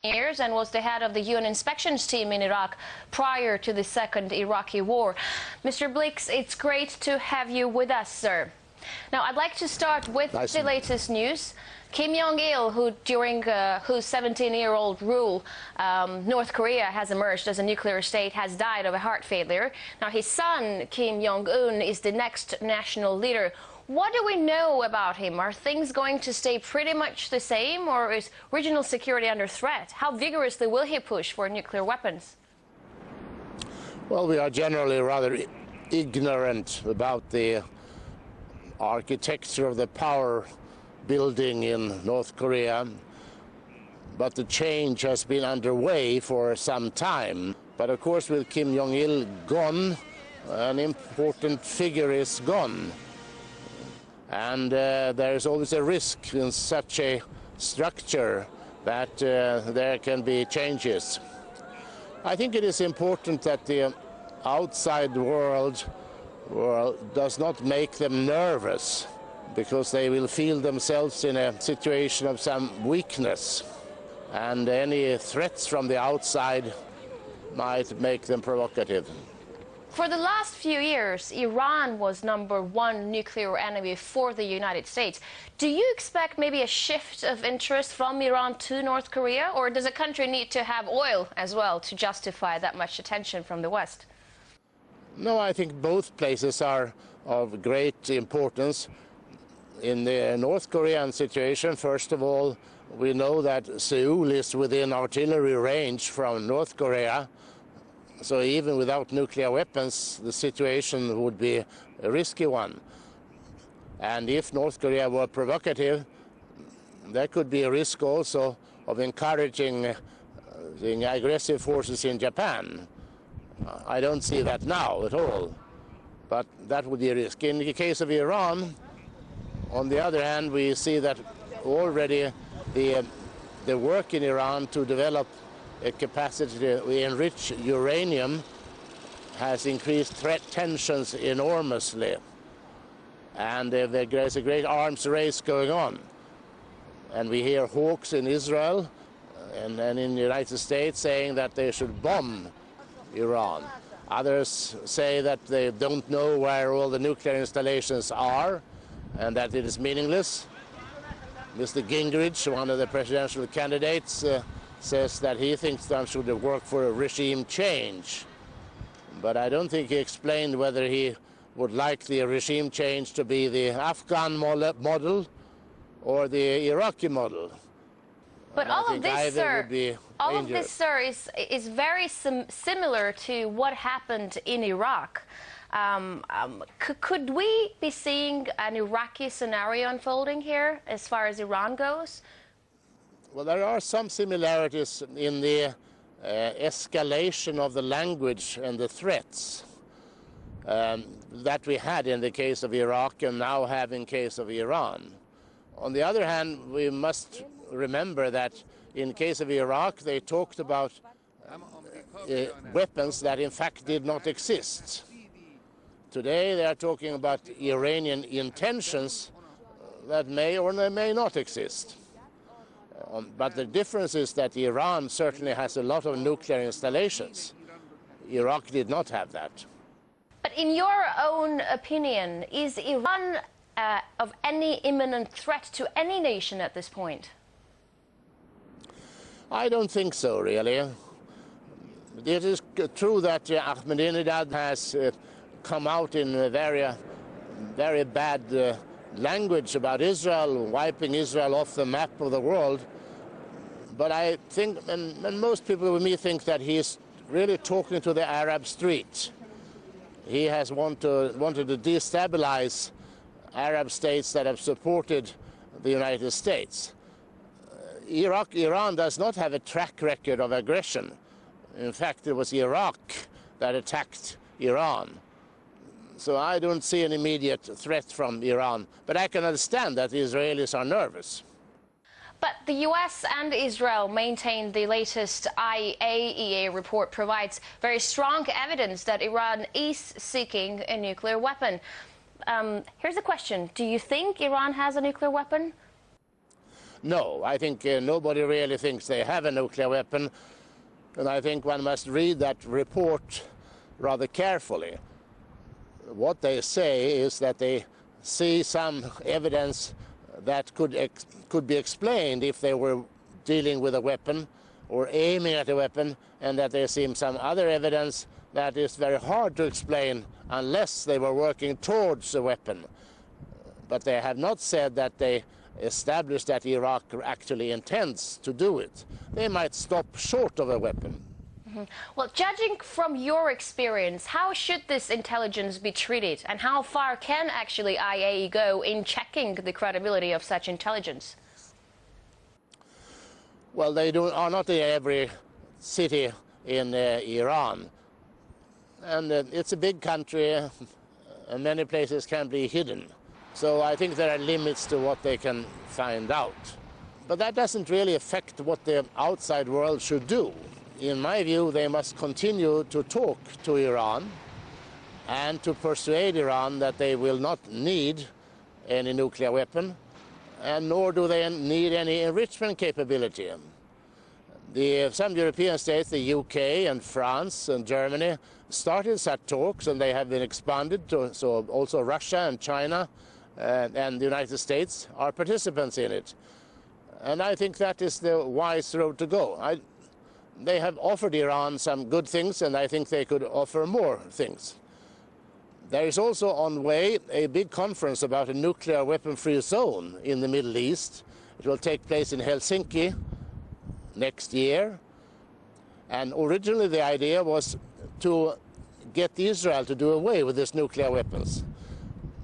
years and was the head of the UN inspections team in Iraq prior to the second Iraqi war. Mr. Blix, it's great to have you with us, sir. Now, I'd like to start with the latest news. Kim Jong-il, who during whose 17-year-old rule, North Korea has emerged as a nuclear state, has died of a heart failure. Now, his son, Kim Jong-un, is the next national leader. What do we know about him? Are things going to stay pretty much the same, or is regional security under threat? How vigorously will he push for nuclear weapons? Well, we are generally rather ignorant about the architecture of the power building in North Korea, but the change has been underway for some time. But of course, with Kim Jong-il gone, an important figure is gone. And there is always a risk in such a structure that there can be changes. I think it is important that the outside world does not make them nervous, because they will feel themselves in a situation of some weakness, and any threats from the outside might make them provocative. For the last few years, Iran was #1 nuclear enemy for the United States. Do you expect maybe a shift of interest from Iran to North Korea, or does a country need to have oil as well to justify that much attention from the West? No, I think both places are of great importance. In the North Korean situation, first of all, we know that Seoul is within artillery range from North Korea. So even without nuclear weapons, the situation would be a risky one. And if North Korea were provocative, there could be a risk also of encouraging the aggressive forces in Japan. I don't see that now at all, but that would be a risk. In the case of Iran, on the other hand, we see that already the work in Iran to develop a capacity to enrich uranium has increased threat tensions enormously. And there's a great arms race going on. And we hear hawks in Israel and in the United States saying that they should bomb Iran. Others say that they don't know where all the nuclear installations are and that it is meaningless. Mr. Gingrich, one of the presidential candidates, says that he thinks that should work for a regime change. But I don't think he explained whether he would like the regime change to be the Afghan model or the Iraqi model. But all of this, sir, is very similar to what happened in Iraq. Could we be seeing an Iraqi scenario unfolding here as far as Iran goes? Well, there are some similarities in the escalation of the language and the threats that we had in the case of Iraq and now have in case of Iran. On the other hand, we must remember that in case of Iraq, they talked about weapons that in fact did not exist. Today, they are talking about Iranian intentions that may or may not exist. But the difference is that Iran certainly has a lot of nuclear installations. Iraq did not have that. But in your own opinion, is Iran of any imminent threat to any nation at this point? I don't think so, really. It is true that Ahmadinejad has come out in a very bad language about Israel, wiping Israel off the map of the world. But I think, and most people with me think, that he is really talking to the Arab street. He has wanted to destabilize Arab states that have supported the United States. Iran does not have a track record of aggression. In fact, it was Iraq that attacked Iran. So I don't see an immediate threat from Iran. But I can understand that the Israelis are nervous. But the US and Israel maintain the latest IAEA report provides very strong evidence that Iran is seeking a nuclear weapon. Here's a question. Do you think Iran has a nuclear weapon? No, I think nobody really thinks they have a nuclear weapon, and I think one must read that report rather carefully. What they say is that they see some evidence that could be explained if they were dealing with a weapon or aiming at a weapon, and that they see some other evidence that is very hard to explain unless they were working towards a weapon. But they have not said that they established that Iraq actually intends to do it. They might stop short of a weapon. Well, judging from your experience, how should this intelligence be treated, and how far can actually IAEA go in checking the credibility of such intelligence? Well, they are not in every city in Iran, and it's a big country, and many places can be hidden. So I think there are limits to what they can find out. But that doesn't really affect what the outside world should do. In my view, they must continue to talk to Iran and to persuade Iran that they will not need any nuclear weapon, and nor do they need any enrichment capability. Some European states, the UK and France and Germany, started such talks, and they have been expanded to, so also Russia and China and the United States are participants in it. And I think that is the wise road to go. They have offered Iran some good things, and I think they could offer more things. There is also on way a big conference about a nuclear weapon-free zone in the Middle East. It will take place in Helsinki next year. And originally the idea was to get Israel to do away with its nuclear weapons.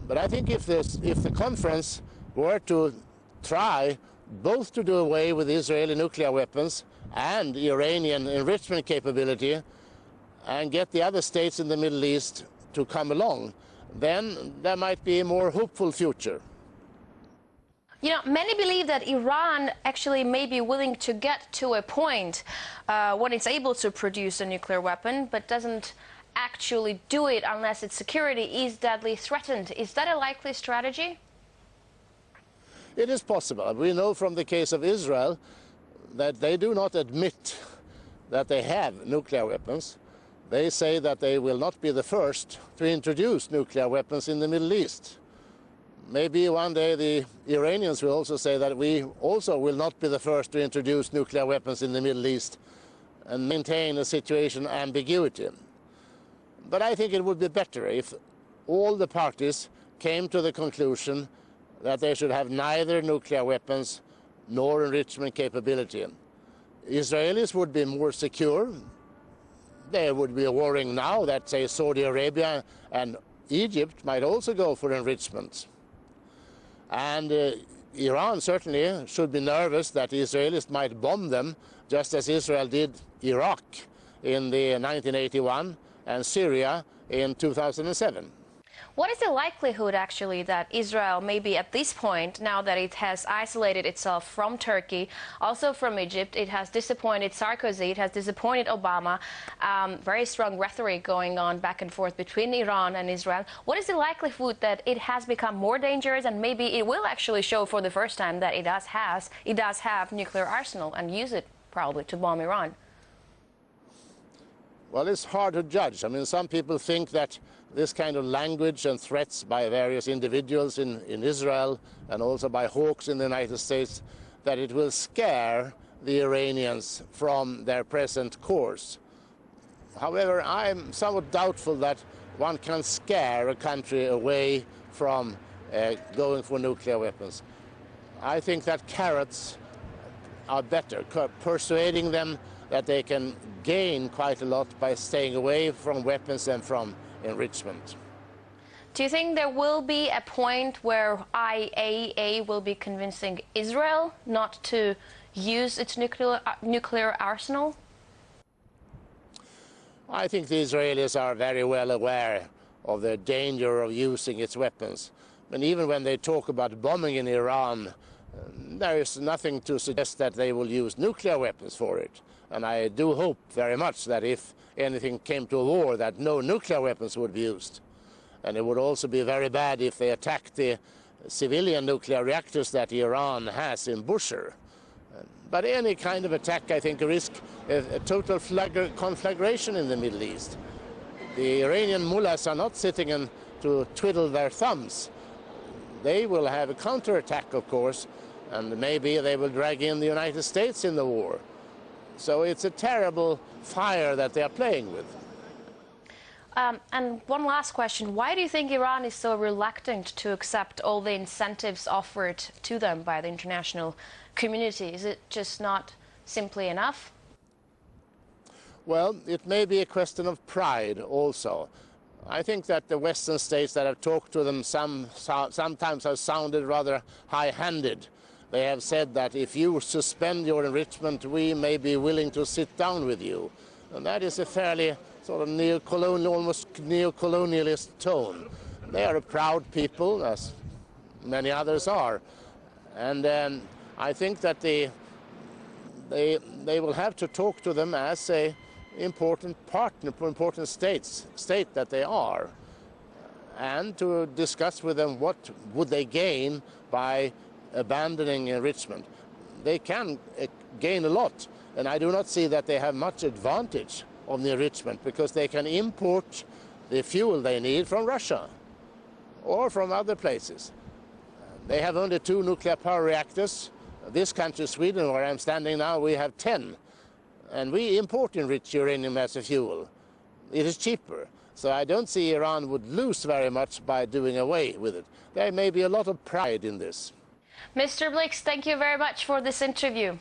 But I think if the conference were to try both to do away with Israeli nuclear weapons and Iranian enrichment capability, and get the other states in the Middle East to come along, then there might be a more hopeful future. You know, many believe that Iran actually may be willing to get to a point when it's able to produce a nuclear weapon, but doesn't actually do it unless its security is deadly threatened. Is that a likely strategy? It is possible. We know from the case of Israel that they do not admit that they have nuclear weapons. They say that they will not be the first to introduce nuclear weapons in the Middle East. Maybe one day the Iranians will also say that we also will not be the first to introduce nuclear weapons in the Middle East, and maintain a situation of ambiguity. But I think it would be better if all the parties came to the conclusion that they should have neither nuclear weapons nor enrichment capability. Israelis would be more secure. They would be worrying now that, say, Saudi Arabia and Egypt might also go for enrichment. And Iran certainly should be nervous that the Israelis might bomb them, just as Israel did Iraq in 1981 and Syria in 2007. What is the likelihood, actually, that Israel, maybe at this point, now that it has isolated itself from Turkey, also from Egypt, it has disappointed Sarkozy, it has disappointed Obama, very strong rhetoric going on back and forth between Iran and Israel. What is the likelihood that it has become more dangerous, and maybe it will actually show for the first time that it does have nuclear arsenal and use it probably to bomb Iran? Well, it's hard to judge. I mean, some people think that this kind of language and threats by various individuals in Israel and also by hawks in the United States, that it will scare the Iranians from their present course. However, I'm somewhat doubtful that one can scare a country away from going for nuclear weapons. I think that carrots are better, persuading them that they can gain quite a lot by staying away from weapons and from enrichment. Do you think there will be a point where IAEA will be convincing Israel not to use its nuclear arsenal? I think the Israelis are very well aware of the danger of using its weapons. And even when they talk about bombing in Iran, there is nothing to suggest that they will use nuclear weapons for it. And I do hope very much that if anything came to a war, that no nuclear weapons would be used. And it would also be very bad if they attacked the civilian nuclear reactors that Iran has in Bushehr. But any kind of attack, I think, risks a total conflagration in the Middle East. The Iranian mullahs are not sitting to twiddle their thumbs. They will have a counterattack, of course, and maybe they will drag in the United States in the war. So it's a terrible fire that they are playing with. And one last question. Why do you think Iran is so reluctant to accept all the incentives offered to them by the international community? Is it just not simply enough? Well, it may be a question of pride also. I think that the Western states that have talked to them sometimes have sounded rather high-handed. They have said that if you suspend your enrichment, we may be willing to sit down with you. And that is a fairly sort of almost neo-colonialist tone. They are a proud people, as many others are. And I think that they will have to talk to them as a important partner, important state that they are, and to discuss with them what would they gain by abandoning enrichment. They can gain a lot, and I do not see that they have much advantage on the enrichment, because they can import the fuel they need from Russia or from other places. They have only 2 nuclear power reactors. This country, Sweden, where I'm standing now, we have 10. And we import enriched uranium as a fuel. It is cheaper. So I don't see Iran would lose very much by doing away with it. There may be a lot of pride in this. Mr. Blix, thank you very much for this interview.